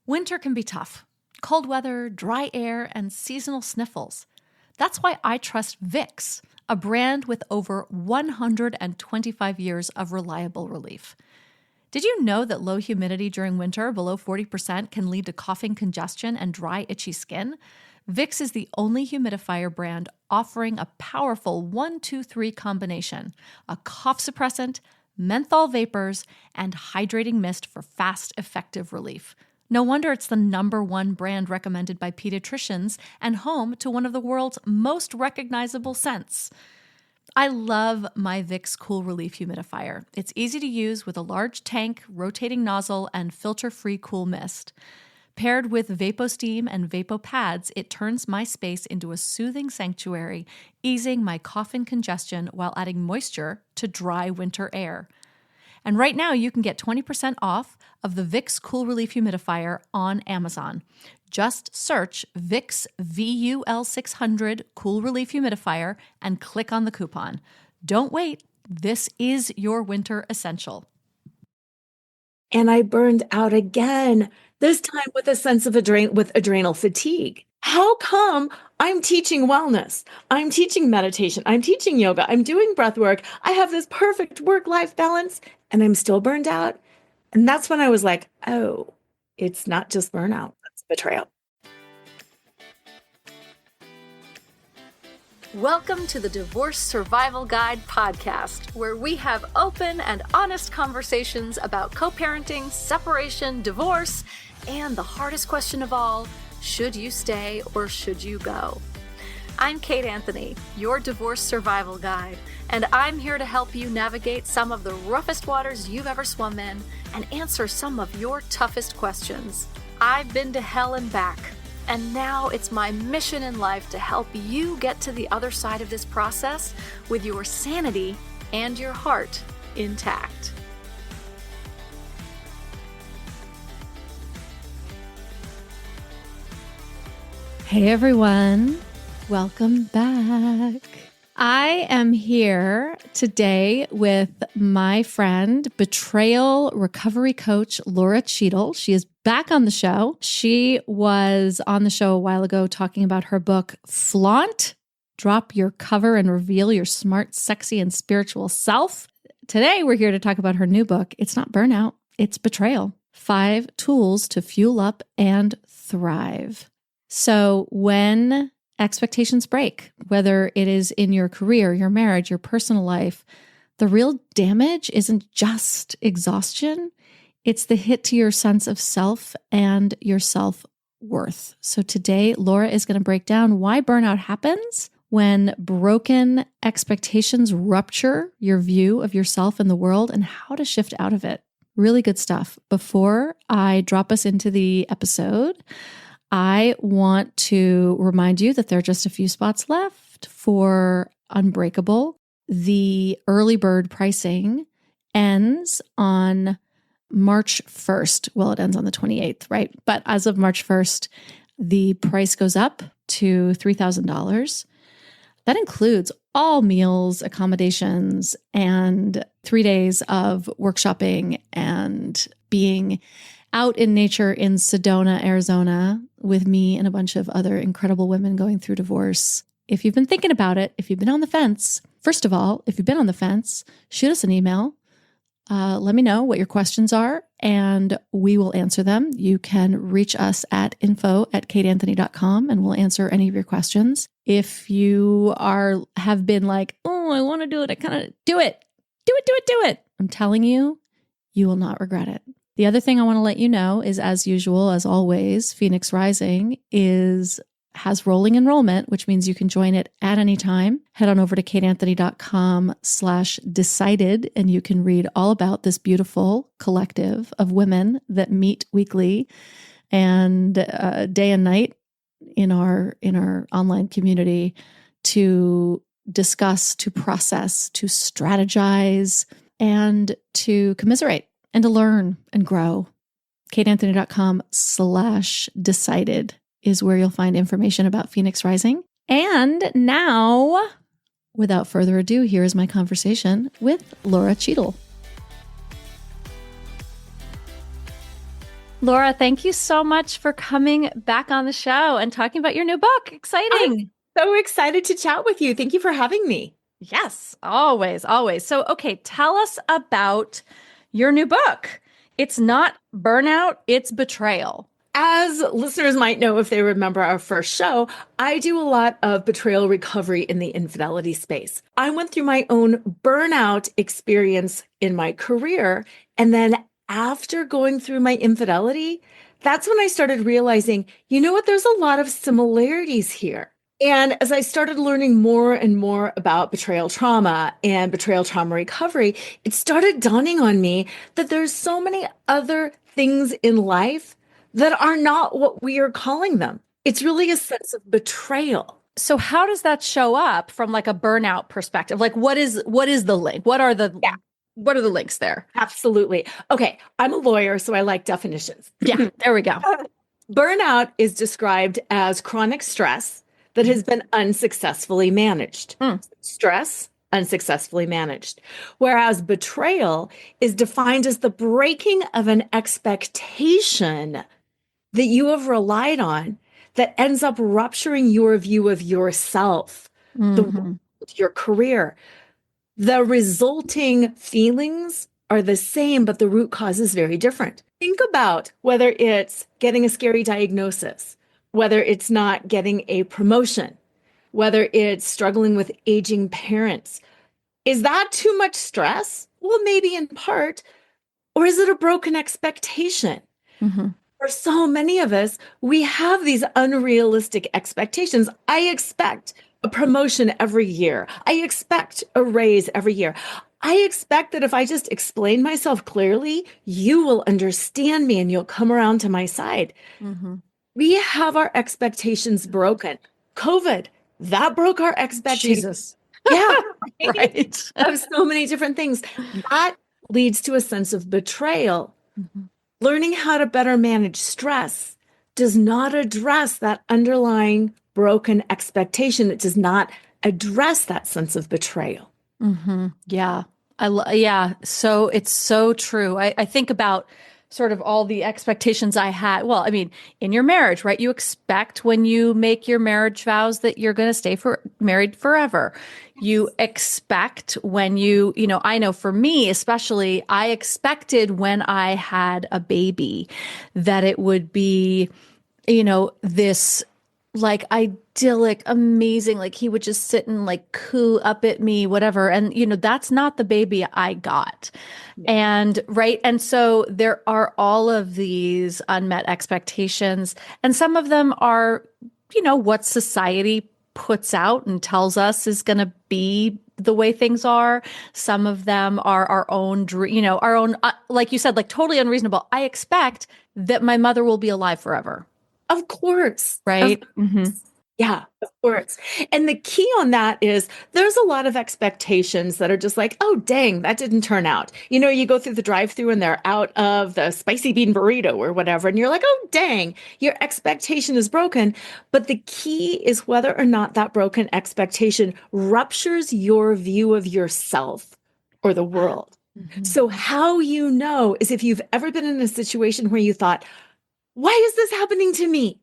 Winter can be tough. Cold weather, dry air, and seasonal sniffles. That's why I trust Vicks, a brand with over 125 years of reliable relief. Did you know that low humidity during winter, below 40%, can lead to coughing, congestion, and dry, itchy skin? Vicks is the only humidifier brand offering a powerful 1-2-3 combination: a cough suppressant, menthol vapors, and hydrating mist for fast, effective relief. No wonder it's the #1 brand recommended by pediatricians and home to one of the world's most recognizable scents. I love my Vicks Cool Relief Humidifier. It's easy to use with a large tank, rotating nozzle, and filter-free cool mist. Paired with VapoSteam and VapoPads, it turns my space into a soothing sanctuary, easing my cough and congestion while adding moisture to dry winter air. And right now, you can get 20% off of the Vicks Cool Relief Humidifier on Amazon. Just search Vicks VUL600 Cool Relief Humidifier and click on the coupon. Don't wait. This is your winter essential. And I burned out again, this time with a sense of adrenal fatigue. How come I'm teaching wellness? I'm teaching meditation. I'm teaching yoga. I'm doing breath work. I have this perfect work-life balance, and I'm still burned out. And that's when I was like, oh, it's not just burnout, it's betrayal. Welcome to the Divorce Survival Guide podcast, where we have open and honest conversations about co-parenting, separation, divorce, and the hardest question of all, should you stay or should you go? I'm Kate Anthony, your divorce survival guide, and I'm here to help you navigate some of the roughest waters you've ever swum in and answer some of your toughest questions. I've been to hell and back, and now it's my mission in life to help you get to the other side of this process with your sanity and your heart intact. Hey everyone, welcome back. I am here today with my friend, Betrayal recovery coach, Lora Cheadle. She is back on the show. She was on the show a while ago talking about her book, Flaunt, Drop Your Cover and Reveal Your Smart, Sexy, and Spiritual Self. Today, we're here to talk about her new book. It's not Burnout, it's Betrayal. 5 tools to fuel up and thrive. So when expectations break, whether it is in your career, your marriage, your personal life, the real damage isn't just exhaustion. It's the hit to your sense of self and your self-worth. So today, Lora is going to break down why burnout happens, when broken expectations rupture your view of yourself and the world, and how to shift out of it. Really good stuff. Before I drop us into the episode, I want to remind you that there are just a few spots left for Unbreakable. The early bird pricing ends on March 1st. Well, it ends on the 28th, right? But as of March 1st, the price goes up to $3,000. That includes all meals, accommodations, and 3 days of workshopping and being out in nature in Sedona, Arizona, with me and a bunch of other incredible women going through divorce. If you've been thinking about it, if you've been on the fence, first of all, if you've been on the fence, shoot us an email. Let me know what your questions are, and we will answer them. You can reach us at info@kateanthony.com, and we'll answer any of your questions. If you have been like, oh, I want to do it, I kind of do it. Do it. I'm telling you, you will not regret it. The other thing I want to let you know is, as usual, as always, Phoenix Rising has rolling enrollment, which means you can join it at any time. Head on over to kateanthony.com/decided, and you can read all about this beautiful collective of women that meet weekly and day and night in our online community to discuss, to process, to strategize, and to commiserate, and to learn and grow. kateanthony.com/decided is where you'll find information about Phoenix Rising. And now, without further ado, here is my conversation with Lora Cheadle. Lora, thank you so much for coming back on the show and talking about your new book. I'm Exciting. so excited to chat with you. Thank you for having me. Yes, always, always. So, okay, tell us about your new book. It's not Burnout, it's Betrayal. As listeners might know, if they remember our first show, I do a lot of betrayal recovery in the infidelity space. I went through my own burnout experience in my career. And then after going through my infidelity, that's when I started realizing, you know what, there's a lot of similarities here. And as I started learning more and more about betrayal trauma and betrayal trauma recovery, it started dawning on me that there's so many other things in life that are not what we are calling them. It's really a sense of betrayal. So how does that show up from like a burnout perspective? Like what is the link? What are the links there? Absolutely. Okay, I'm a lawyer, so I like definitions. Yeah, there we go. Burnout is described as chronic stress that has been unsuccessfully managed. Stress, unsuccessfully managed. Whereas betrayal is defined as the breaking of an expectation that you have relied on that ends up rupturing your view of yourself, Mhm. your career. The resulting feelings are the same, but the root cause is very different. Think about whether it's getting a scary diagnosis, whether it's not getting a promotion, whether it's struggling with aging parents. Is that too much stress? Well, maybe in part. Or is it a broken expectation? Mhm. For so many of us, we have these unrealistic expectations. I expect a promotion every year. I expect a raise every year. I expect that if I just explain myself clearly, you will understand me and you'll come around to my side. Mhm. We have our expectations broken. COVID, that broke our expectations. Jesus. Yeah, Right. of so many different things. That leads to a sense of betrayal. Mhm. Learning how to better manage stress does not address that underlying broken expectation. It does not address that sense of betrayal. Yeah. Yeah. So it's so true. I think about sort of all the expectations I had. Well, I mean, in your marriage, right? You expect when you make your marriage vows that you're going to stay married forever. You expect when I know for me, especially, I expected when I had a baby that it would be, this like idyllic, amazing, like he would just sit and like coo up at me, whatever. And, that's not the baby I got. Yeah. And right. And so there are all of these unmet expectations. And some of them are, what society puts out and tells us is going to be the way things are. Some of them are our own, our own, like you said, like totally unreasonable. I expect that my mother will be alive forever. Of course. Right. Mm-hmm. Yeah, of course. And the key on that is there's a lot of expectations that are just like, oh, dang, that didn't turn out. You go through the drive-through and they're out of the spicy bean burrito or whatever. And you're like, oh, dang, your expectation is broken. But the key is whether or not that broken expectation ruptures your view of yourself or the world. Mm-hmm. So how you know is if you've ever been in a situation where you thought, why is this happening to me?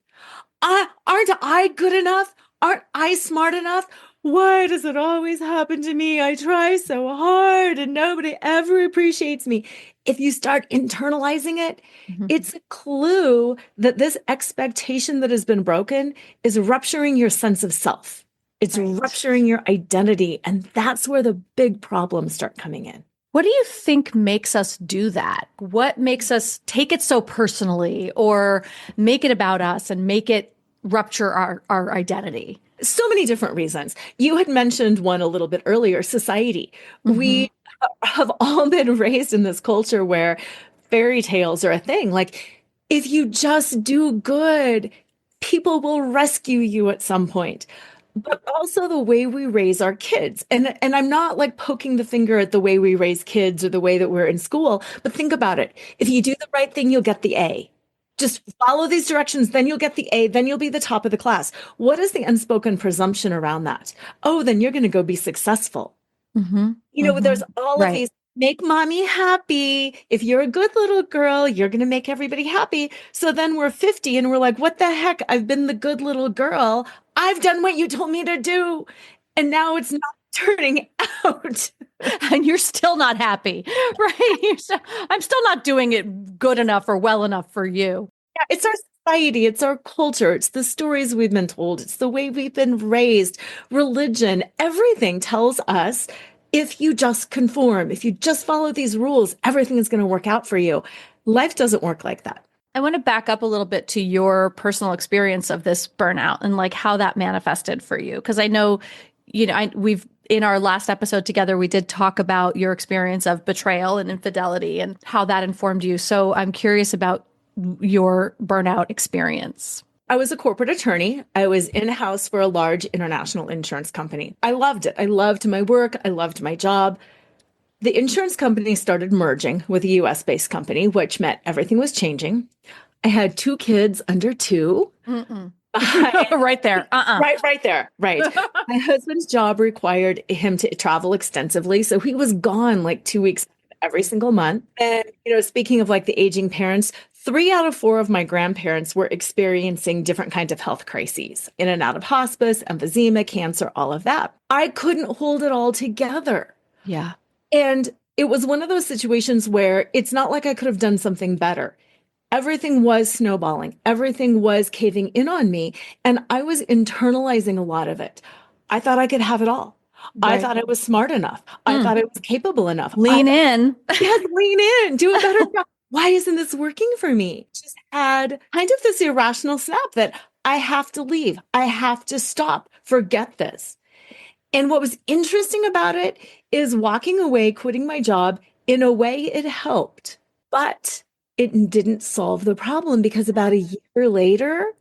Aren't I good enough? Aren't I smart enough? Why does it always happen to me? I try so hard and nobody ever appreciates me. If you start internalizing it, Mm-hmm. it's a clue that this expectation that has been broken is rupturing your sense of self. It's Right. rupturing your identity. And that's where the big problems start coming in. What do you think makes us do that? What makes us take it so personally or make it about us and make it rupture our identity? So many different reasons. You had mentioned one a little bit earlier, society. Mm-hmm. We have all been raised in this culture where fairy tales are a thing. Like, if you just do good, people will rescue you at some point. But also the way we raise our kids. And I'm not like poking the finger at the way we raise kids or the way that we're in school, but think about it. If you do the right thing, you'll get the A. Just follow these directions, then you'll get the A, then you'll be the top of the class. What is the unspoken presumption around that? Oh, then you're going to go be successful. Mm-hmm. There's all of Right. these Make mommy happy. If you're a good little girl, you're going to make everybody happy. So then we're 50 and we're like, what the heck? I've been the good little girl. I've done what you told me to do. And now it's not turning out. And you're still not happy, right? I'm still not doing it good enough or well enough for you. Yeah, it's our society, it's our culture, it's the stories we've been told, it's the way we've been raised, religion, everything tells us if you just conform, if you just follow these rules, everything is going to work out for you. Life doesn't work like that. I want to back up a little bit to your personal experience of this burnout and like how that manifested for you. Because I know, we've in our last episode together, we did talk about your experience of betrayal and infidelity and how that informed you. So I'm curious about your burnout experience. I was a corporate attorney. I was in-house for a large international insurance company. I loved it. I loved my work. I loved my job. The insurance company started merging with a US-based company, which meant everything was changing. I had 2 kids under 2. Right there. Right there. Right. My husband's job required him to travel extensively. So he was gone like 2 weeks every single month. And, speaking of like the aging parents, 3 out of 4 of my grandparents were experiencing different kinds of health crises, in and out of hospice, emphysema, cancer, all of that. I couldn't hold it all together. Yeah. And it was one of those situations where it's not like I could have done something better. Everything was snowballing. Everything was caving in on me. And I was internalizing a lot of it. I thought I could have it all. Right. I thought I was smart enough. I thought I was capable enough. Lean in. Yes, lean in. Do a better job. Why isn't this working for me? Just had kind of this irrational snap that I have to leave. I have to stop. Forget this. And what was interesting about it is walking away, quitting my job, in a way it helped, but it didn't solve the problem because about a year later,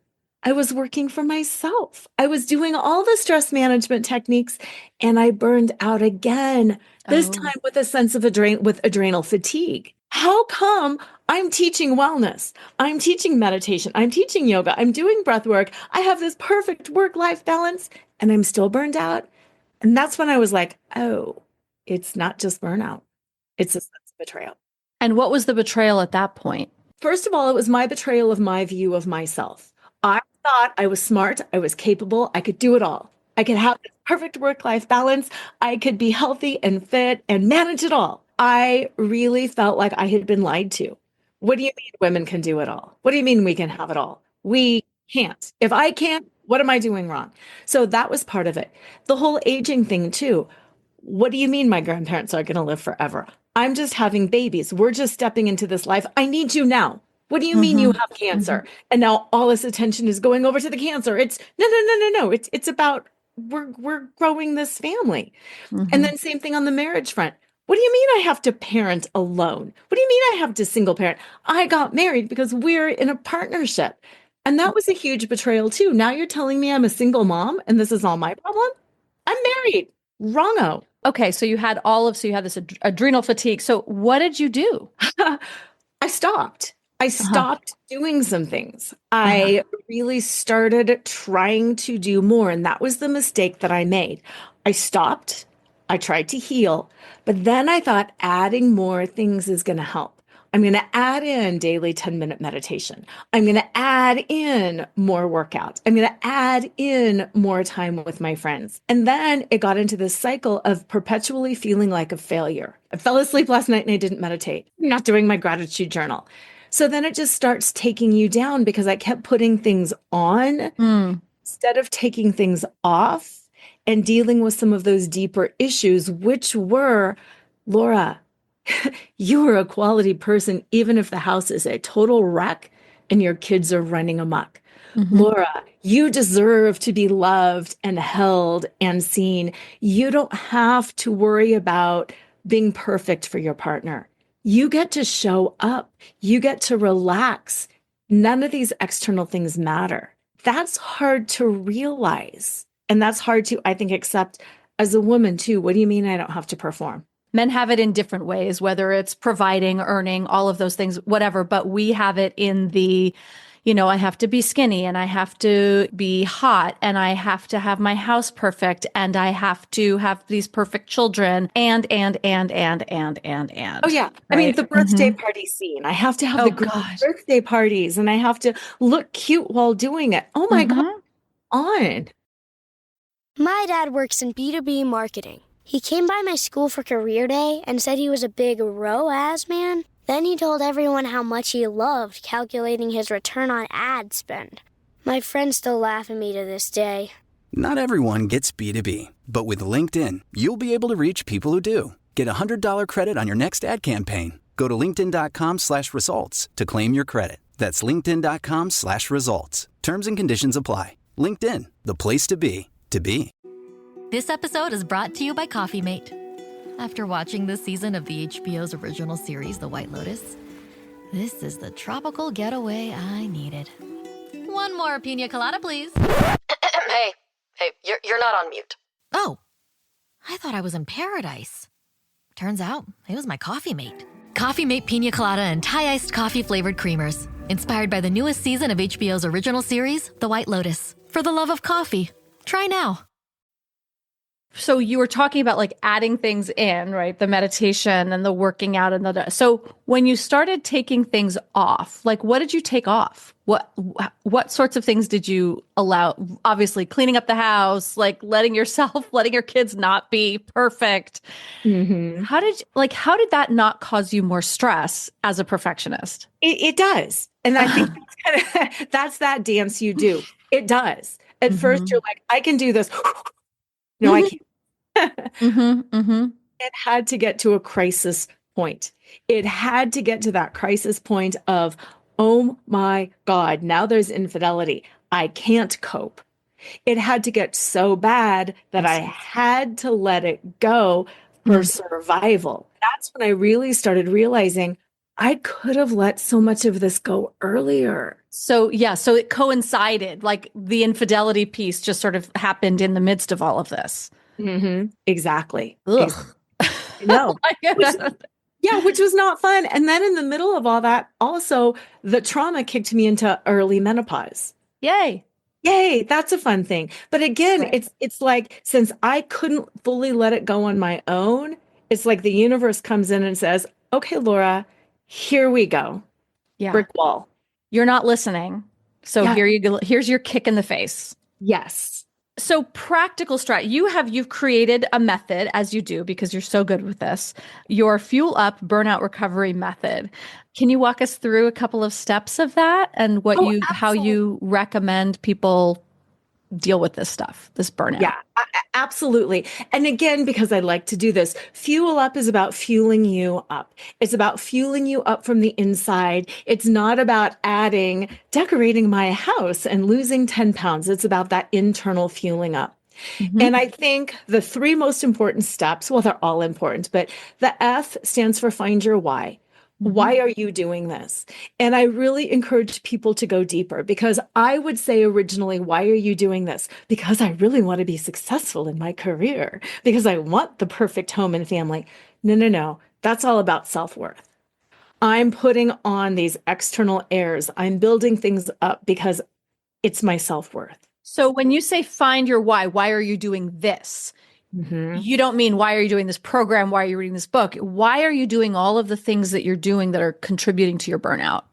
I was working for myself. I was doing all the stress management techniques and I burned out again, this time with a sense of adrenal fatigue. How come I'm teaching wellness? I'm teaching meditation. I'm teaching yoga. I'm doing breath work. I have this perfect work-life balance and I'm still burned out. And that's when I was like, oh, it's not just burnout. It's a sense of betrayal. And what was the betrayal at that point? First of all, it was my betrayal of my view of myself. I thought I was smart. I was capable. I could do it all. I could have this perfect work-life balance. I could be healthy and fit and manage it all. I really felt like I had been lied to. What do you mean women can do it all? What do you mean we can have it all? We can't. If I can't, what am I doing wrong? So that was part of it. The whole aging thing too. What do you mean my grandparents are going to live forever? I'm just having babies. We're just stepping into this life. I need you now. What do you mean you have cancer? And now all this attention is going over to the cancer. It's no. It's about we're growing this family. And then same thing on the marriage front. What do you mean I have to parent alone? What do you mean I have to single parent? I got married because we're in a partnership. And that was a huge betrayal too. Now you're telling me I'm a single mom and this is all my problem? I'm married. Wrongo. Okay, so you had this adrenal fatigue. So what did you do? I stopped. I stopped doing some things. I really started trying to do more. And that was the mistake that I made. I stopped. I tried to heal. But then I thought adding more things is going to help. I'm going to add in daily 10-minute meditation. I'm going to add in more workout. I'm going to add in more time with my friends. And then it got into this cycle of perpetually feeling like a failure. I fell asleep last night and I didn't meditate. I'm not doing my gratitude journal. So then it just starts taking you down because I kept putting things on instead of taking things off and dealing with some of those deeper issues, which were, Lora, you are a quality person, even if the house is a total wreck and your kids are running amok. Lora, you deserve to be loved and held and seen. You don't have to worry about being perfect for your partner. You get to show up. You get to relax. None of these external things matter. That's hard to realize. And that's hard to, I think, accept as a woman too. What do you mean I don't have to perform? Men have it in different ways, whether it's providing, earning, all of those things, whatever. But we have it in the, I have to be skinny and I have to be hot and I have to have my house perfect and I have to have these perfect children and. Oh, yeah. I mean, Right? the birthday party scene. I have to have Oh, the great God. birthday parties and I have to look cute while doing it. Oh my God. On. My dad works in B2B marketing. He came by my school for career day and said he was a big ROAS man. Then he told everyone how much he loved calculating his return on ad spend. My friends still laugh at me to this day. Not everyone gets B2B, but with LinkedIn, you'll be able to reach people who do. Get a $100 credit on your next ad campaign. Go to linkedin.com/results to claim your credit. That's linkedin.com/results. Terms and conditions apply. LinkedIn, the place to be, to be. This episode is brought to you by Coffee Mate. After watching this season of the HBO's original series, The White Lotus, this is the tropical getaway I needed. One more pina colada, please. Hey, you're not on mute. Oh, I thought I was in paradise. Turns out it was my Coffee Mate. Coffee Mate pina colada and Thai iced coffee flavored creamers. Inspired by the newest season of HBO's original series, The White Lotus. For the love of coffee. Try now. So you were talking about like adding things in, right? The meditation and the working out and so when you started taking things off, like what did you take off? What sorts of things did you allow? Obviously cleaning up the house, like letting your kids not be perfect. Mm-hmm. How did that not cause you more stress as a perfectionist? It does. And I think that's that dance you do. It does. At first you're like, I can do this. No, I can't. It had to get to a crisis point. It had to get to that crisis point of, oh my God, now there's infidelity. I can't cope. It had to get so bad that I had to let it go for survival. That's when I really started realizing I could have let so much of this go earlier. So it coincided, like the infidelity piece just sort of happened in the midst of all of this. Exactly. Ugh. No. Which was not fun. And then in the middle of all that, also the trauma kicked me into early menopause. Yay. That's a fun thing. But again, right. It's like, since I couldn't fully let it go on my own, it's like the universe comes in and says, okay, Lora, here we go. Yeah. Brick wall. You're not listening. So here you go. Here's your kick in the face. Yes. So practical strat, you've created a method, as you do, because you're so good with this, your Fuel Up Burnout Recovery method. Can you walk us through a couple of steps of that and how you recommend people deal with this stuff, this burnout? Yeah, absolutely. And again, because I like to do this, Fuel Up is about fueling you up. It's about fueling you up from the inside. It's not about decorating my house and losing 10 pounds. It's about that internal fueling up. And I think the three most important steps, well, they're all important, but the F stands for find your why. Why are you doing this? And I really encourage people to go deeper, because I would say originally, why are you doing this? Because I really want to be successful in my career, because I want the perfect home and family. No. That's all about self-worth. I'm putting on these external airs. I'm building things up because it's my self-worth. So when you say find your why are you doing this? You don't mean why are you doing this program? Why are you reading this book? Why are you doing all of the things that you're doing that are contributing to your burnout?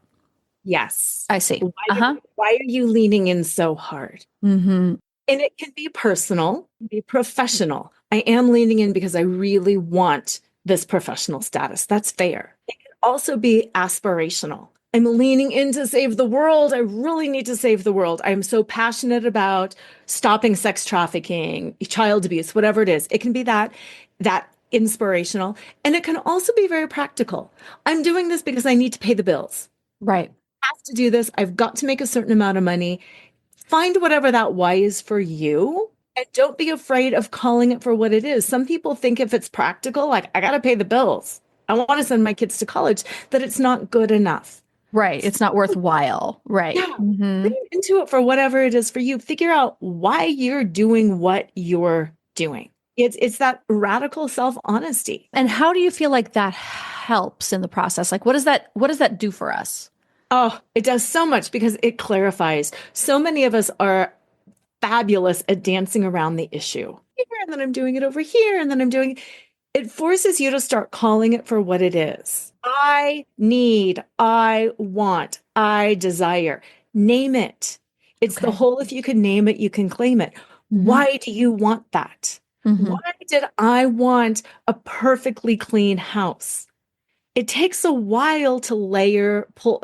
Yes. I see. Why are you leaning in so hard? And it can be personal, it can be professional. I am leaning in because I really want this professional status. That's fair. It can also be aspirational. I'm leaning in to save the world. I really need to save the world. I'm so passionate about stopping sex trafficking, child abuse, whatever it is. It can be that inspirational. And it can also be very practical. I'm doing this because I need to pay the bills. Right. I have to do this. I've got to make a certain amount of money. Find whatever that why is for you. And don't be afraid of calling it for what it is. Some people think if it's practical, like I got to pay the bills, I want to send my kids to college, that it's not good enough. Right. It's not worthwhile. Right. Yeah. Lean into it for whatever it is for you. Figure out why you're doing what you're doing. It's that radical self-honesty. And how do you feel like that helps in the process? Like, what does that do for us? Oh, it does so much because it clarifies. So many of us are fabulous at dancing around the issue. Here, and then I'm doing it over here, and then I'm doing it forces you to start calling it for what it is. I need, I want, I desire. Name it. It's the Okay. whole if you can name it, you can claim it. Why do you want that? Why did I want a perfectly clean house? It takes a while to layer, pull,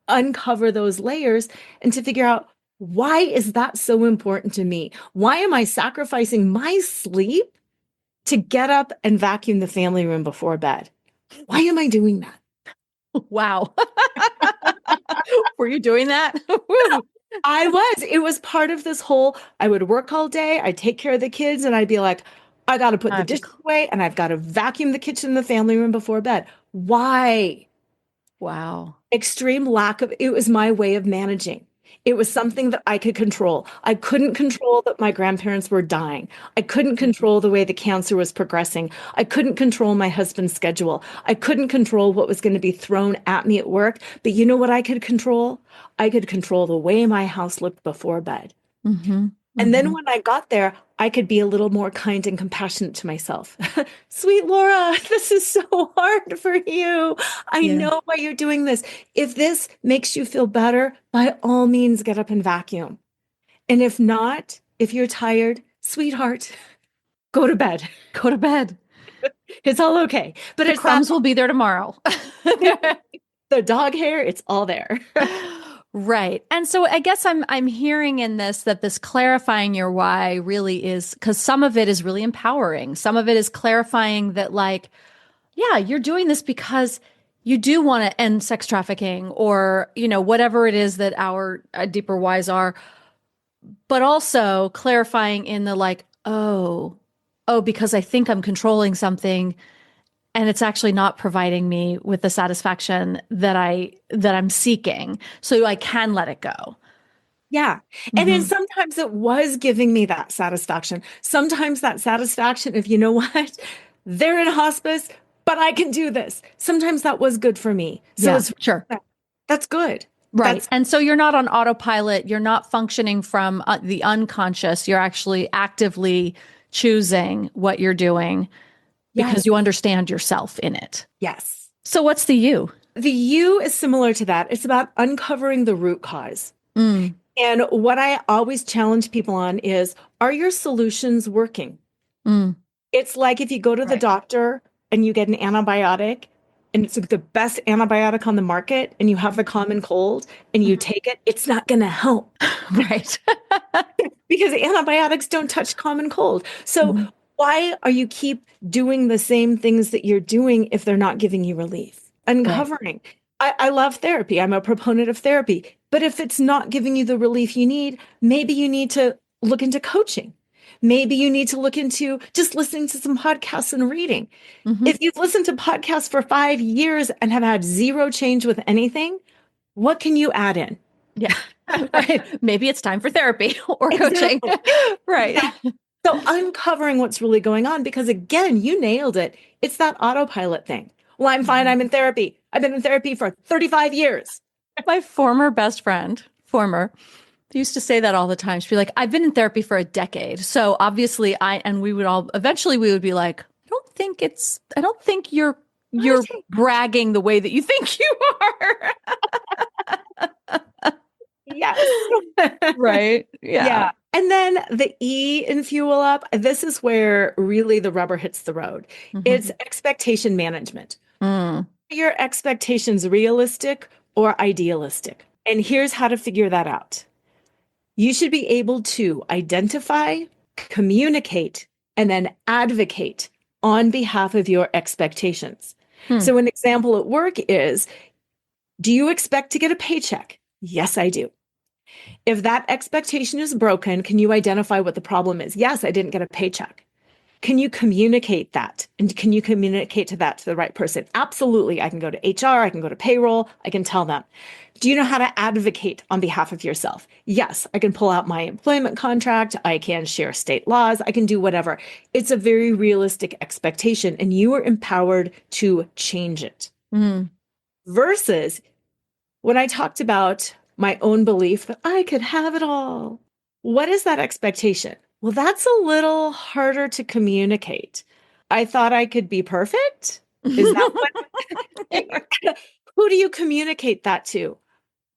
uncover those layers and to figure out why is that so important to me? Why am I sacrificing my sleep to get up and vacuum the family room before bed? Why am I doing that? Wow. Were you doing that? I was. It was part of this whole, I would work all day, I'd take care of the kids, and I'd be like, I got to put the dishes away and I've got to vacuum the kitchen and the family room before bed. Why? Wow. Extreme lack of, it was my way of managing. It was something that I could control. I couldn't control that my grandparents were dying. I couldn't control the way the cancer was progressing. I couldn't control my husband's schedule. I couldn't control what was going to be thrown at me at work. But you know what I could control? I could control the way my house looked before bed. And then when I got there, I could be a little more kind and compassionate to myself. Sweet Laura, this is so hard for you. I know why you're doing this. If this makes you feel better, by all means, get up and vacuum. And if not, if you're tired, sweetheart, go to bed. Go to bed. It's all okay. But The crumbs will be there tomorrow. The dog hair, it's all there. Right. And so I guess I'm hearing in this that this clarifying your why really is, because some of it is really empowering. Some of it is clarifying that, like, yeah, you're doing this because you do want to end sex trafficking or, whatever it is that our deeper whys are. But also clarifying in the like, oh, because I think I'm controlling something and it's actually not providing me with the satisfaction that I'm seeking, so I can let it go. Yeah. And then sometimes it was giving me that satisfaction. Sometimes that satisfaction of, you know what, they're in hospice, but I can do this. Sometimes that was good for me. So it's sure. That's good. Right. And so you're not on autopilot. You're not functioning from the unconscious. You're actually actively choosing what you're doing. Because you understand yourself in it. Yes. So what's the you? The you is similar to that. It's about uncovering the root cause. And what I always challenge people on is, are your solutions working? It's like if you go to the doctor and you get an antibiotic and it's the best antibiotic on the market and you have the common cold and you take it, it's not going to help. Right. Because antibiotics don't touch common cold. So why are you keep doing the same things that you're doing if they're not giving you relief? Uncovering. I love therapy. I'm a proponent of therapy. But if it's not giving you the relief you need, maybe you need to look into coaching. Maybe you need to look into just listening to some podcasts and reading. If you've listened to podcasts for 5 years and have had zero change with anything, what can you add in? Yeah. Right. Maybe it's time for therapy or coaching. Right. Yeah. So uncovering what's really going on, because again, you nailed it. It's that autopilot thing. Well, I'm fine. I'm in therapy. I've been in therapy for 35 years. My former best friend, used to say that all the time. She'd be like, I've been in therapy for a decade. So obviously we would be like, I don't think you're bragging the way that you think you are. Yes. Right. Yeah. And then the E in Fuel Up, this is where really the rubber hits the road. It's expectation management. Are your expectations realistic or idealistic? And here's how to figure that out. You should be able to identify, communicate, and then advocate on behalf of your expectations. So an example at work is, do you expect to get a paycheck? Yes, I do. If that expectation is broken, can you identify what the problem is? Yes, I didn't get a paycheck. Can you communicate that? And can you communicate to the right person? Absolutely. I can go to HR, I can go to payroll, I can tell them. Do you know how to advocate on behalf of yourself? Yes, I can pull out my employment contract, I can share state laws, I can do whatever. It's a very realistic expectation, and you are empowered to change it. Versus When I talked about my own belief that I could have it all, what is that expectation? Well, that's a little harder to communicate. I thought I could be perfect. Is that what? Who do you communicate that to?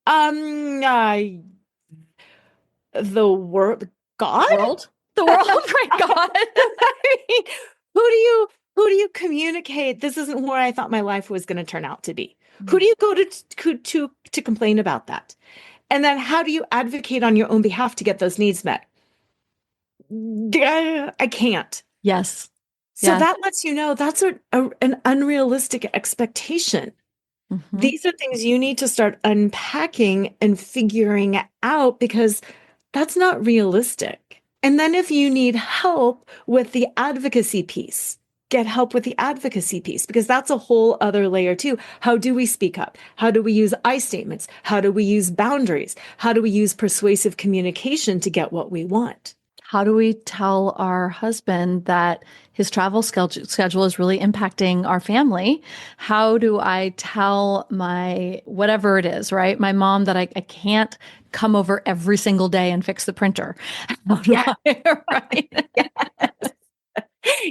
Uh, the world, God? The world, right? God. I mean, who do you communicate? This isn't what I thought my life was going to turn out to be. Who do you go to complain about that? And then how do you advocate on your own behalf to get those needs met? I can't. Yes. So that lets you know that's an unrealistic expectation. Mm-hmm. These are things you need to start unpacking and figuring out because that's not realistic. And then if you need help with the advocacy piece, get help with the advocacy piece because that's a whole other layer too. How do we speak up? How do we use I statements? How do we use boundaries? How do we use persuasive communication to get what we want? How do we tell our husband that his travel schedule is really impacting our family? How do I tell my, whatever it is, right? My mom that I can't come over every single day and fix the printer. How do I, right? Yes.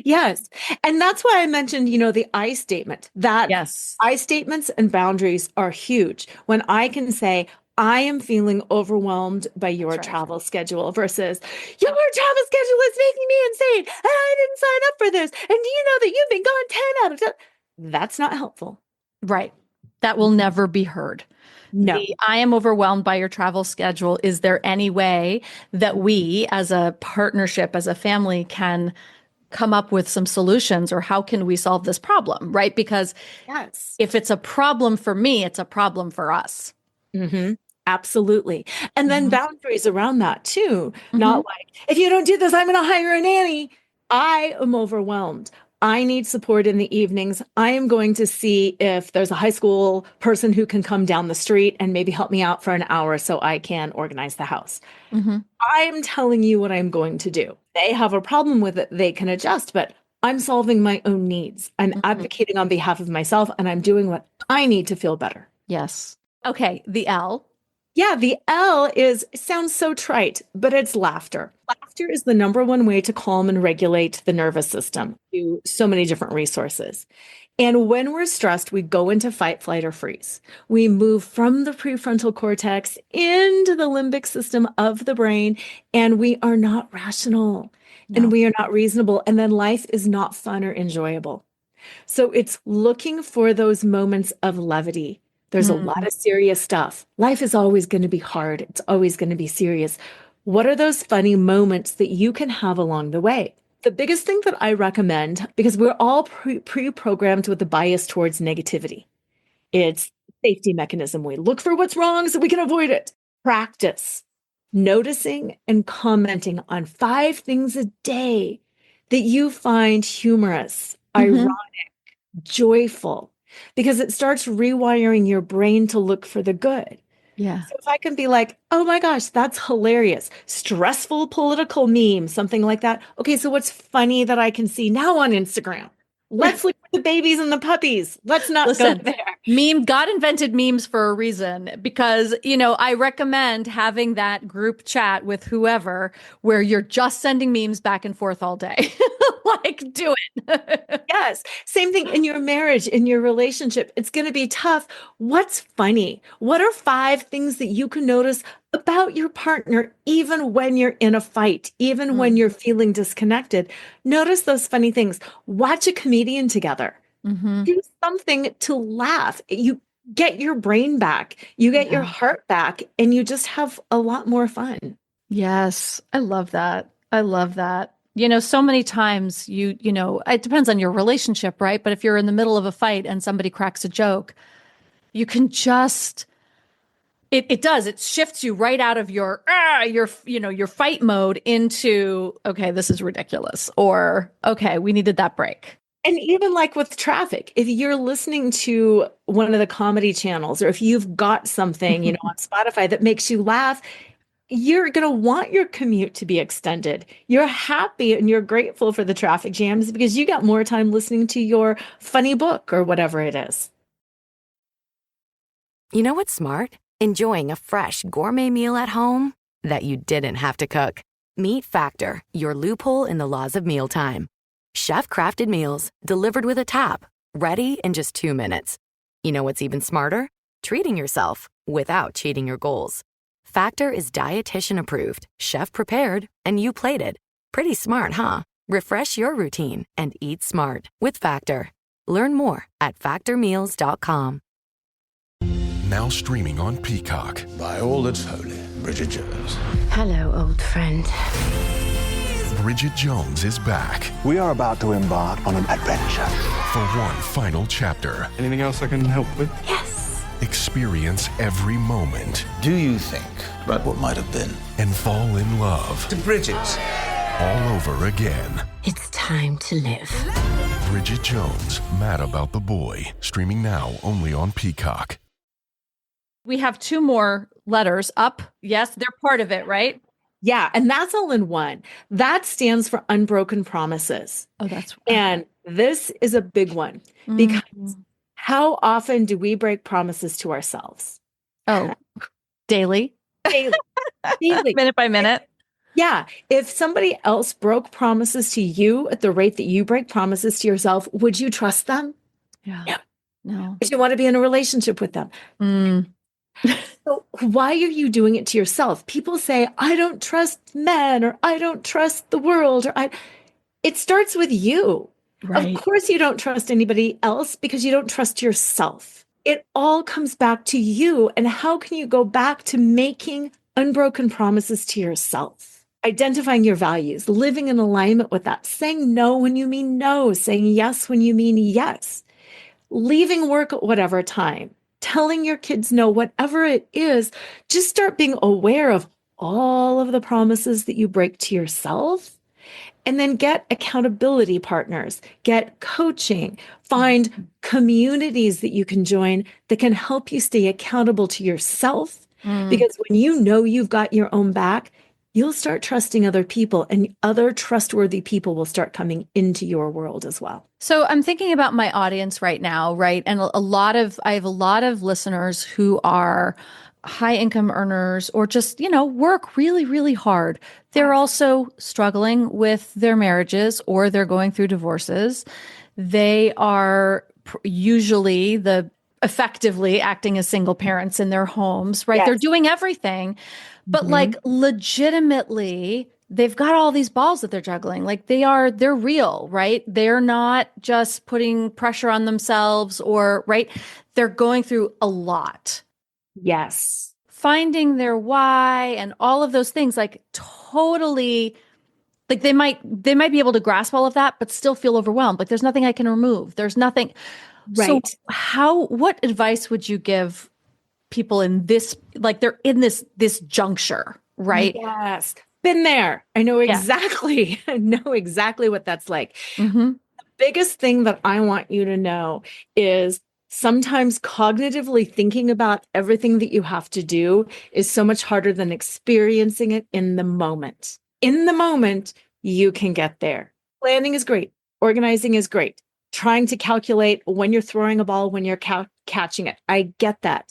Yes. And that's why I mentioned, the I statement, that Yes. I statements and boundaries are huge. When I can say, I am feeling overwhelmed by your travel schedule versus your travel schedule is making me insane. And I didn't sign up for this. And do you know that you've been gone 10 out of 10? That's not helpful. Right. That will never be heard. No. I am overwhelmed by your travel schedule. Is there any way that we as a partnership, as a family can come up with some solutions or how can we solve this problem? Right. Because if it's a problem for me, it's a problem for us. Mm-hmm. Absolutely. And then boundaries around that too. Not like, if you don't do this, I'm going to hire a nanny. I am overwhelmed. I need support in the evenings. I am going to see if there's a high school person who can come down the street and maybe help me out for an hour so I can organize the house. I'm telling you what I'm going to do. They have a problem with it. They can adjust, but I'm solving my own needs. I'm advocating on behalf of myself and I'm doing what I need to feel better. Yes. Okay. The L. Yeah, the L sounds so trite, but it's laughter. Laughter is the number one way to calm and regulate the nervous system through so many different resources. And when we're stressed, we go into fight, flight, or freeze. We move from the prefrontal cortex into the limbic system of the brain, and we are not rational and we are not reasonable. And then life is not fun or enjoyable. So it's looking for those moments of levity. There's a lot of serious stuff. Life is always going to be hard. It's always going to be serious. What are those funny moments that you can have along the way? The biggest thing that I recommend, because we're all pre-programmed with the bias towards negativity. It's a safety mechanism. We look for what's wrong so we can avoid it. Practice noticing and commenting on 5 things a day that you find humorous, ironic, joyful, because it starts rewiring your brain to look for the good. Yeah. So if I can be like, oh my gosh, that's hilarious. Stressful political meme, something like that. Okay, so what's funny that I can see now on Instagram? Let's look at the babies and the puppies. Let's not go there. God invented memes for a reason because, I recommend having that group chat with whoever where you're just sending memes back and forth all day. Like, do it. Yes. Same thing in your marriage, in your relationship. It's going to be tough. What's funny? What are 5 things that you can notice about your partner, even when you're in a fight, even when you're feeling disconnected? Notice those funny things. Watch a comedian together. Do something to laugh. You get your brain back. You get your heart back, and you just have a lot more fun. Yes. I love that. I love that. So many times it depends on your relationship, right? But if you're in the middle of a fight and somebody cracks a joke, you can just, it shifts you right out of your fight mode into, okay, this is ridiculous. Or, okay, we needed that break. And even like with traffic, if you're listening to one of the comedy channels, or if you've got something, on Spotify that makes you laugh, you're going to want your commute to be extended. You're happy and you're grateful for the traffic jams because you got more time listening to your funny book or whatever it is. You know what's smart? Enjoying a fresh gourmet meal at home that you didn't have to cook. Meet Factor, your loophole in the laws of mealtime. Chef-crafted meals delivered with a tap, ready in just 2 minutes. You know what's even smarter? Treating yourself without cheating your goals. Factor is dietitian approved, chef prepared, and you plated. Pretty smart, huh? Refresh your routine and eat smart with Factor. Learn more at factormeals.com. Now streaming on Peacock. By all that's holy, Bridget Jones. Hello, old friend. Bridget Jones is back We are about to embark on an adventure. for one final chapter. Anything else I can help with? Yes. Experience every moment Do you think about what might have been? and fall in love To Bridget. all over again. It's time to live. Bridget Jones, Mad About the Boy. Streaming now only on Peacock. We have 2 more letters up. Yes, they're part of it, right? Yeah. And that's all in one. That stands for unbroken promises. Oh, that's And this is a big one because how often do we break promises to ourselves? Oh, daily, Daily. Daily. minute by minute. Yeah. If somebody else broke promises to you at the rate that you break promises to yourself, would you trust them? Yeah. No. Would you want to be in a relationship with them? So why are you doing it to yourself? People say, I don't trust men, or I don't trust the world, or it starts with you. Right. Of course you don't trust anybody else because you don't trust yourself. It all comes back to you. And how can you go back to making unbroken promises to yourself? Identifying your values, living in alignment with that, saying no when you mean no, saying yes when you mean yes, leaving work at whatever time, telling your kids no, whatever it is. Just start being aware of all of the promises that you break to yourself, and then get accountability partners, get coaching, find communities that you can join that can help you stay accountable to yourself. Because when you know you've got your own back, you'll start trusting other people, and other trustworthy people will start coming into your world as well. So I'm thinking about my audience right now, right? And I have a lot of listeners who are high income earners or just, work really, really hard. They're also struggling with their marriages, or they're going through divorces. They are usually effectively acting as single parents in their homes, right? Yes. They're doing everything, but like legitimately, they've got all these balls that they're juggling. Like they're real, right? They're not just putting pressure on themselves right? They're going through a lot. Yes. Finding their why and all of those things, like totally, like they might be able to grasp all of that, but still feel overwhelmed. Like there's nothing I can remove. There's nothing. Right. So what advice would you give people in this, like they're in this juncture, right? Yes. Been there. I know exactly. I know exactly what that's like. The biggest thing that I want you to know is sometimes cognitively thinking about everything that you have to do is so much harder than experiencing it in the moment. In the moment, you can get there. Planning is great. Organizing is great. Trying to calculate when you're throwing a ball, when you're catching it. I get that.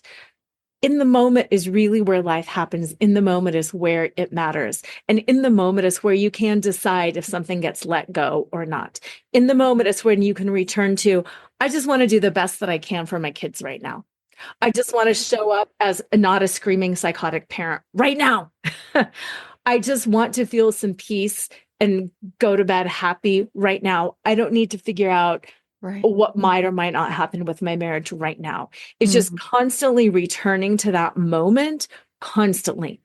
In the moment is really where life happens. In the moment is where it matters. And in the moment is where you can decide if something gets let go or not. In the moment is when you can return to, I just want to do the best that I can for my kids right now. I just want to show up as not a screaming psychotic parent right now. I just want to feel some peace and go to bed happy right now. I don't need to figure out what might or might not happen with my marriage right now. It's just constantly returning to that moment, constantly.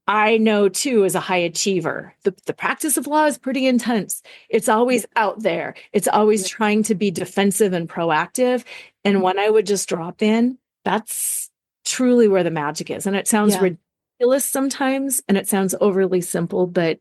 I know too, as a high achiever, the practice of law is pretty intense. It's always out there. It's always trying to be defensive and proactive. And when I would just drop in, that's truly where the magic is. And it sounds ridiculous sometimes, and it sounds overly simple, but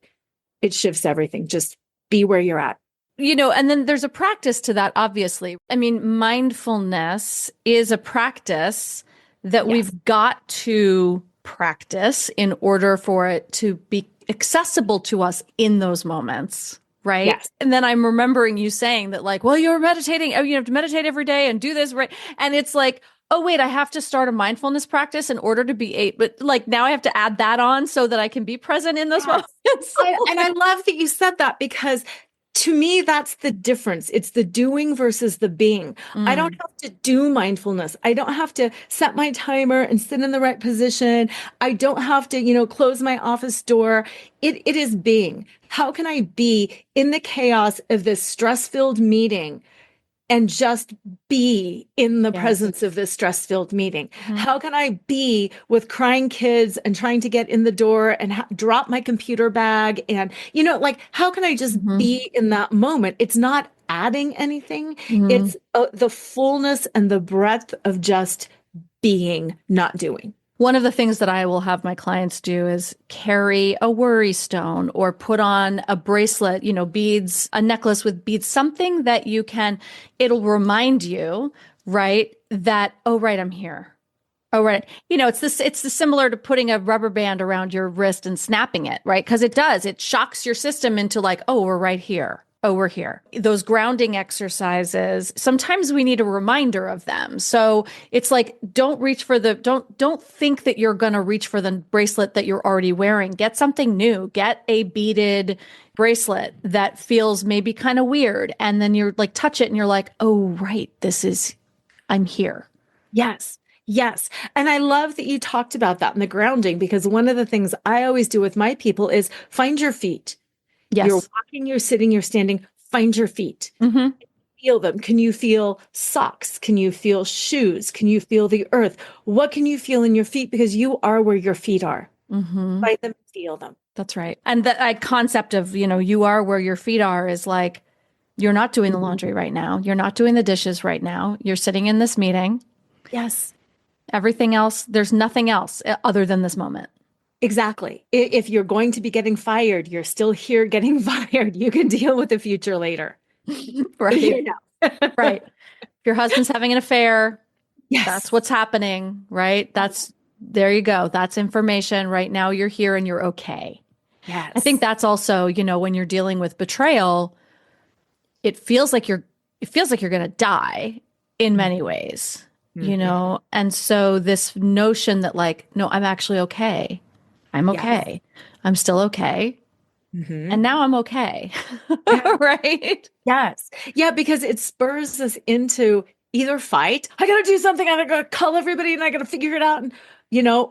it shifts everything. Just be where you're at. And then there's a practice to that, obviously. I mean, mindfulness is a practice that we've got to practice in order for it to be accessible to us in those moments, right? Yes. And then I'm remembering you saying that, like, well, you're meditating, you have to meditate every day and do this, right? And it's like, oh, wait, I have to start a mindfulness practice in order to be but like now I have to add that on so that I can be present in those moments. And I love that you said that, because to me, that's the difference. It's the doing versus the being. I don't have to do mindfulness. I don't have to set my timer and sit in the right position. I don't have to, close my office door. It is being. How can I be in the chaos of this stress-filled meeting and just be in the presence of this stress-filled meeting? How can I be with crying kids and trying to get in the door and drop my computer bag? And, how can I just be in that moment? It's not adding anything. It's the fullness and the breadth of just being, not doing. One of the things that I will have my clients do is carry a worry stone or put on a bracelet, beads, a necklace with beads, something that it'll remind you, right, that, oh, right, I'm here. Oh, right. It's similar to putting a rubber band around your wrist and snapping it, right? Because it shocks your system into like, oh, we're right here. Oh, we're here. Those grounding exercises, sometimes we need a reminder of them. So it's like, don't think that you're going to reach for the bracelet that you're already wearing. Get something new. Get a beaded bracelet that feels maybe kind of weird. And then you're like, touch it and you're like, oh, right. I'm here. Yes. Yes. And I love that you talked about that in the grounding, because one of the things I always do with my people is find your feet. Yes. You're walking, you're sitting, you're standing, find your feet. Feel them. Can you feel socks? Can you feel shoes? Can you feel the earth? What can you feel in your feet? Because you are where your feet are. Find them, feel them. That's right. And that concept of, you are where your feet are is like, you're not doing the laundry right now. You're not doing the dishes right now. You're sitting in this meeting. Yes. Everything else, there's nothing else other than this moment. Exactly. If you're going to be getting fired, you're still here getting fired. You can deal with the future later. Right. Right. If your husband's having an affair, that's what's happening, right? There you go. That's information. Right now you're here and you're okay. Yes. I think that's also, when you're dealing with betrayal, it feels like you're going to die in many ways, And so this notion that like, no, I'm actually okay. I'm okay. Yes. I'm still okay. And now I'm okay. Right? Yes. Yeah, because it spurs us into either fight. I got to do something. I got to call everybody and I got to figure it out. And,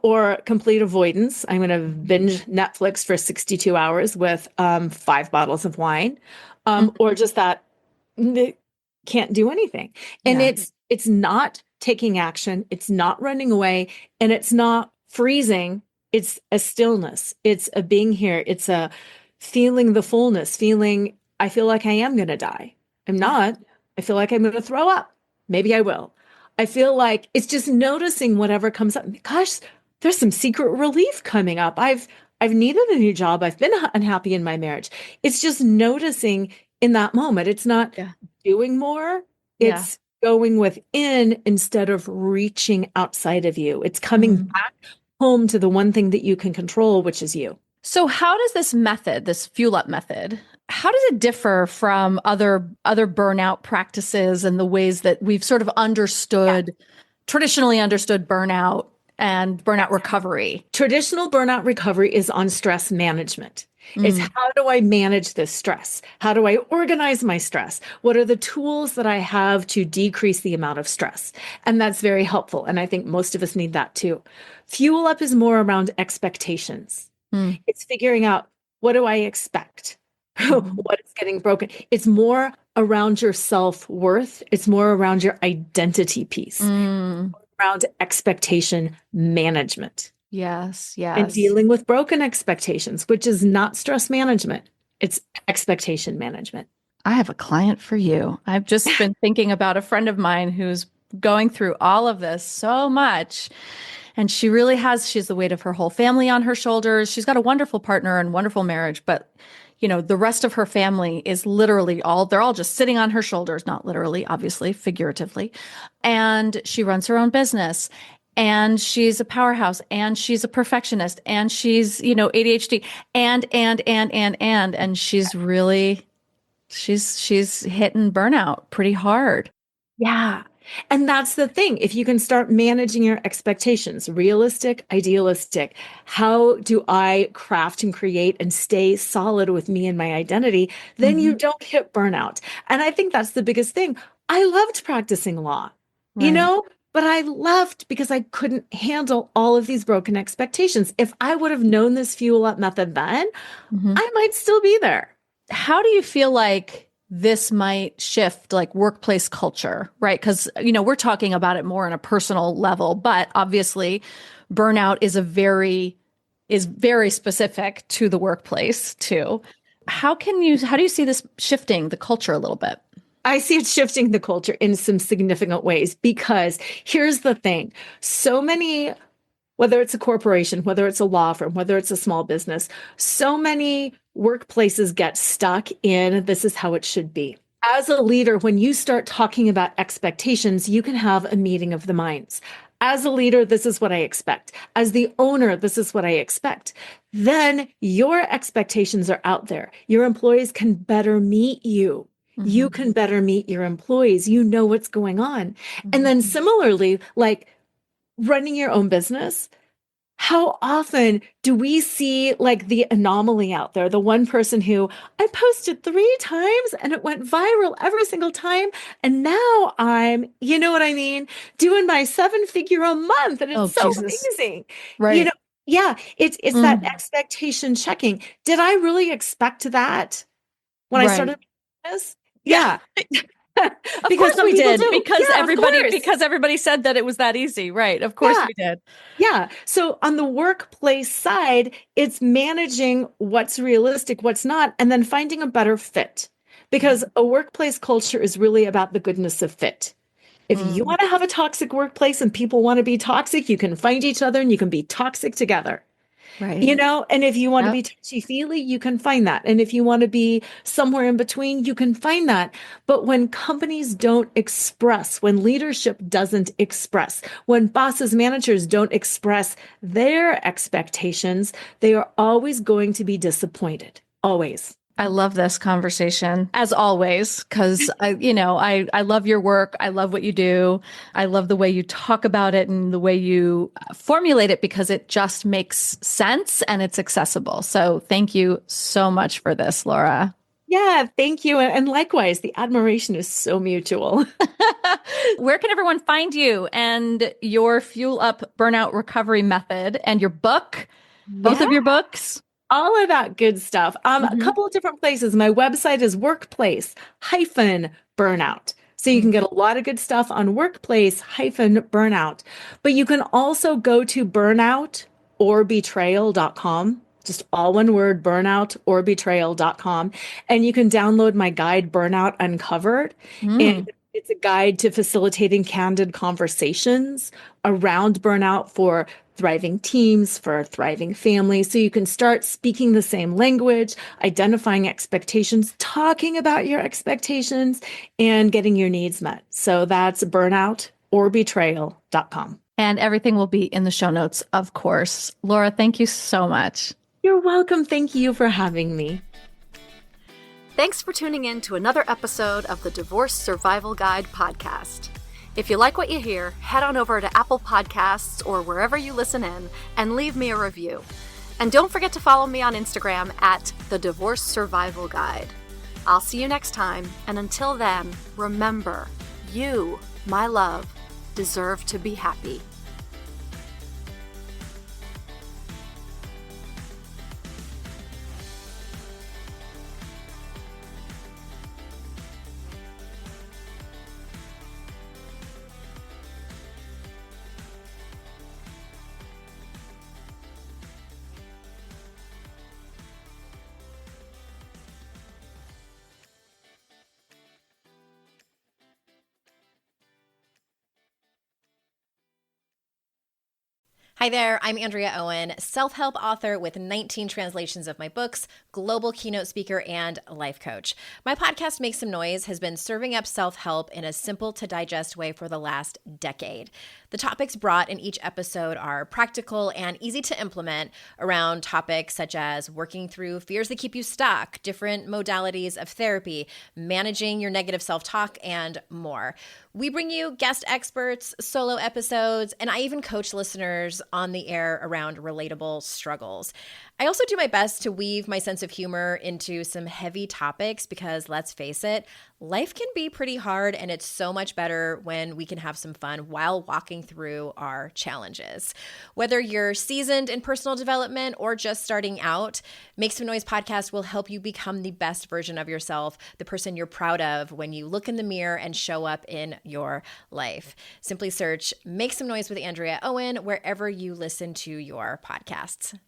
or complete avoidance. I'm going to binge Netflix for 62 hours with 5 bottles of wine. Or just that can't do anything. And it's not taking action. It's not running away. And it's not freezing. It's a stillness. It's a being here. It's a feeling the fullness, feeling, I feel like I am going to die. I'm not. I feel like I'm going to throw up. Maybe I will. I feel like it's just noticing whatever comes up. Gosh, there's some secret relief coming up. I've needed a new job. I've been unhappy in my marriage. It's just noticing in that moment. It's not doing more. It's going within instead of reaching outside of you. It's coming back home to the one thing that you can control, which is you. So how does this method, this fuel up method, how does it differ from other burnout practices and the ways that we've sort of traditionally understood burnout and burnout recovery? Traditional burnout recovery is on stress management. It's how do I manage this stress? How do I organize my stress? What are the tools that I have to decrease the amount of stress? And that's very helpful. And I think most of us need that too. Fuel up is more around expectations. It's figuring out, what do I expect? What is getting broken? It's more around your self-worth. It's more around your identity piece, around expectation management. Yes. And dealing with broken expectations, which is not stress management. It's expectation management. I have a client for you. I've just been thinking about a friend of mine who's going through all of this so much. And she really she's the weight of her whole family on her shoulders. She's got a wonderful partner and wonderful marriage, but the rest of her family is literally they're all just sitting on her shoulders, not literally, obviously, figuratively. And she runs her own business. And she's a powerhouse, and she's a perfectionist, and she's, ADHD, and she's really, she's hitting burnout pretty hard. Yeah. And that's the thing. If you can start managing your expectations, realistic, idealistic, how do I craft and create and stay solid with me and my identity? Then you don't hit burnout. And I think that's the biggest thing. I loved practicing law, you Right. know, but I left because I couldn't handle all of these broken expectations. If I would have known this fuel up method then, I might still be there. How do you feel like this might shift like workplace culture, right? Because, we're talking about it more on a personal level, but obviously burnout is very specific to the workplace too. How do you see this shifting the culture a little bit? I see it shifting the culture in some significant ways because here's the thing. So many, whether it's a corporation, whether it's a law firm, whether it's a small business, so many workplaces get stuck in this is how it should be. As a leader, when you start talking about expectations, you can have a meeting of the minds. As a leader, this is what I expect. As the owner, this is what I expect. Then your expectations are out there. Your employees can better meet you. You can better meet your employees. You know what's going on. And then similarly, like running your own business, how often do we see like the anomaly out there? The one person who I posted 3 times and it went viral every single time. And now I'm, you know what I mean? Doing my 7-figure a month. And it's so Jesus. amazing. Right. Yeah, it's that expectation checking. Did I really expect that when I Right. started this? Yeah. Of Because course some we people did, do. because Yeah, of course. everybody said that it was that easy. Right. Of course Yeah. we did. Yeah. So on the workplace side, it's managing what's realistic, what's not, and then finding a better fit. Because a workplace culture is really about the goodness of fit. If you want to have a toxic workplace and people want to be toxic, you can find each other and you can be toxic together. Right. And if you want to be touchy-feely, you can find that. And if you want to be somewhere in between, you can find that. But when companies don't express, when leadership doesn't express, when bosses, managers don't express their expectations, they are always going to be disappointed. Always. I love this conversation as always, because I love your work. I love what you do. I love the way you talk about it and the way you formulate it, because it just makes sense and it's accessible. So thank you so much for this, Lora. Yeah, thank you. And likewise, the admiration is so mutual. Where can everyone find you and your Fuel Up Burnout Recovery Method and your book, both of your books? All of that good stuff. A couple of different places. My website is workplace-burnout. So you can get a lot of good stuff on workplace-burnout. But you can also go to burnout-or-betrayal.com. Just all one word, burnout-or-betrayal.com. And you can download my guide, Burnout Uncovered. And it's a guide to facilitating candid conversations around burnout for thriving teams, for thriving families. So you can start speaking the same language, identifying expectations, talking about your expectations, and getting your needs met. So that's burnout-or-betrayal.com. And everything will be in the show notes, of course. Lora, thank you so much. You're welcome. Thank you for having me. Thanks for tuning in to another episode of the Divorce Survival Guide podcast. If you like what you hear, head on over to Apple Podcasts or wherever you listen in and leave me a review. And don't forget to follow me on Instagram at the Divorce Survival Guide. I'll see you next time, and until then, remember, you, my love, deserve to be happy. Hi there, I'm Andrea Owen, self-help author with 19 translations of my books, global keynote speaker, and life coach. My podcast, Make Some Noise, has been serving up self-help in a simple-to-digest way for the last decade. The topics brought in each episode are practical and easy to implement around topics such as working through fears that keep you stuck, different modalities of therapy, managing your negative self-talk, and more. We bring you guest experts, solo episodes, and I even coach listeners on the air around relatable struggles. I also do my best to weave my sense of humor into some heavy topics because, let's face it, life can be pretty hard, and it's so much better when we can have some fun while walking through our challenges. Whether you're seasoned in personal development or just starting out, Make Some Noise podcast will help you become the best version of yourself, the person you're proud of when you look in the mirror and show up in your life. Simply search Make Some Noise with Andrea Owen wherever you listen to your podcasts.